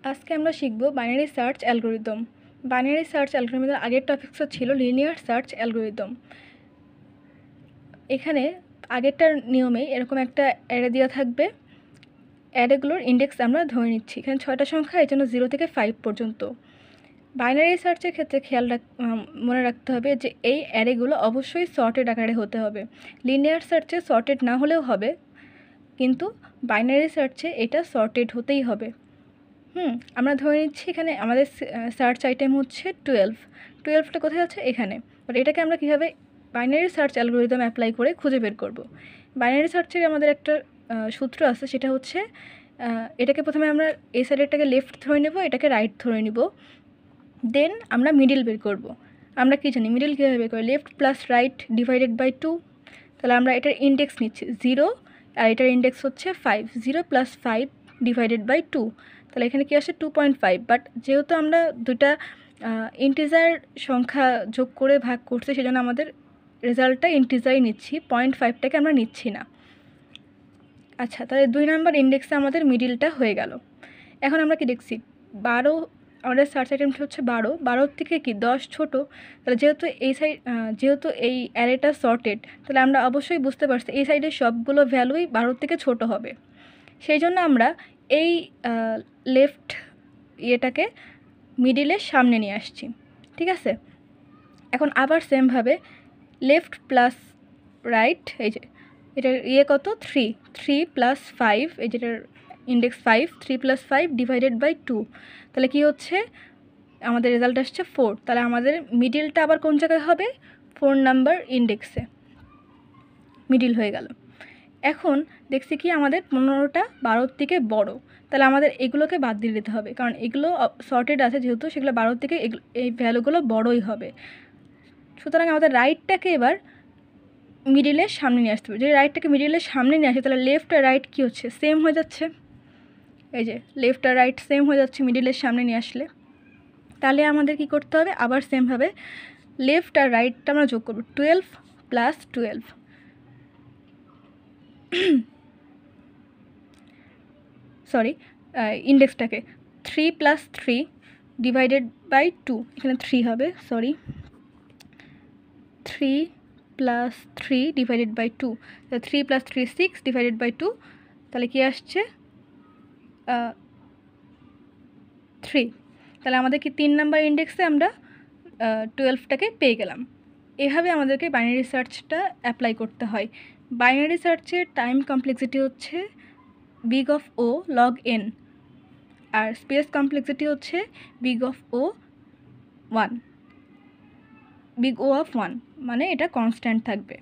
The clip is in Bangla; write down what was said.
আজকে আমরা শিখব binary search algorithm. Binary search অ্যালগরিদমের আগের টপিকসটা ছিল লিনিয়ার সার্চ অ্যালগরিদম। এখানে আগেরটার নিয়মে এরকম একটা অ্যারে দেওয়া থাকবে, অ্যারেগুলোর ইন্ডেক্স আমরা ধরে নিচ্ছি। এখানে 6টা সংখ্যা, এই জন্য 0 থেকে 5 পর্যন্ত। বাইনারি সার্চের ক্ষেত্রে মনে রাখতে হবে যে এই অ্যারেগুলো অবশ্যই সর্টেড আকারে হতে হবে। লিনিয়ার সার্চে সর্টেড না হলেও হবে, কিন্তু বাইনারি সার্চে এটা সর্টেড হতেই হবে। আমরা ধরে নিচ্ছি এখানে আমাদের সার্চ আইটেম হচ্ছে 12টা কোথায় আছে? এখানে। বাট এটাকে আমরা কীভাবে বাইনারি সার্চ অ্যালগরিদম অ্যাপ্লাই করে খুঁজে বের করব? বাইনারি সার্চের আমাদের একটা সূত্র আছে, সেটা হচ্ছে এটাকে প্রথমে আমরা এই সাইডেরটাকে লেফট ধরে নেব, এটাকে রাইট ধরে নিব, দেন আমরা মিডিল বের করব। আমরা কী জানি মিডিল কীভাবে বের করি? Left plus right divided by 2। তাহলে আমরা এটার ইন্ডেক্স নিচ্ছি 0, আর এটার ইন্ডেক্স হচ্ছে 5। 0 + 5 ডিভাইডেড বাই 2, তাহলে এখানে কি আসে? 2.5। বাট যেহেতু আমরা দুটা ইন্টিজার সংখ্যা যোগ করে ভাগ করছি, সেজন্য আমাদের রেজাল্টটা ইন্টিজারই নিচ্ছি, 0.5টাকে আমরা নিচ্ছি না। আচ্ছা, তাহলে 2 নাম্বার ইন্ডেক্সে আমাদের মিডিলটা হয়ে গেল। এখন আমরা কি দেখছি? 12, আমাদের সার্চ আইটেমটা হচ্ছে 12 থেকে কি 10 ছোট। তাহলে যেহেতু এই অ্যারেটা সর্টেড, তাহলে আমরা অবশ্যই বুঝতে পারছি এই সাইডের সবগুলো ভ্যালুই 12 থেকে ছোট হবে। সেই জন্য আমরা এই লেফট ইয়েটাকে মিডিলের সামনে নিয়ে আসছি, ঠিক আছে? এখন আবার সেমভাবে লেফট প্লাস রাইট, এই যে এটার কত? 3 + 5, এই যেটার ইন্ডেক্স 5, 3 + 5 ডিভাইডেড বাই 2, তাহলে কি হচ্ছে? আমাদের রেজাল্ট আসছে 4। তাহলে আমাদের মিডিলটা আবার কোন জায়গায় হবে? 4 নাম্বার ইন্ডেক্সে মিডিল হয়ে গেল। এখন দেখছি কি আমাদের 15টা 12 থেকে বড়, তাহলে আমাদের এগুলোকে বাদ দিয়ে দিতে হবে, কারণ এগুলো সর্টেড আছে যেহেতু, সেগুলো 12 থেকে এই ভ্যালুগুলো বড়ই হবে। সুতরাং আমাদের রাইটটাকে এবার মিডিলের সামনে নিয়ে আসতে হবে। যদি রাইটটাকে মিডিলের সামনে নিয়ে আসে, তাহলে লেফট আর রাইট কী হচ্ছে? সেম হয়ে যাচ্ছে। এই যে লেফট আর রাইট সেম হয়ে যাচ্ছে মিডিলের সামনে নিয়ে আসলে। তাহলে আমাদের কি করতে হবে? আবার সেমভাবে লেফট আর রাইটটা আমরা যোগ করব, 12 + 12, সরি ইন্ডেক্সটাকে 3 + 3 ডিভাইডেড বাই 2, এখানে 3 হবে, sorry 3 + 3 divided by 2, 3 + 3 6 divided by 2, তাহলে কি আসছে? 3। তাহলে আমাদের কি 3 নাম্বার ইন্ডেক্সে আমরা 12টাকে পেয়ে গেলাম। এভাবে আমাদেরকে বাইনারি সার্চটা অ্যাপ্লাই করতে হয়। বাইনারি সার্চের টাইম কমপ্লেক্সিটি হচ্ছে big of O log n, আর স্পেস কমপ্লেক্সিটি হচ্ছে বিগ অফ O 1, বিগ O of 1, মানে এটা কনস্ট্যান্ট থাকবে।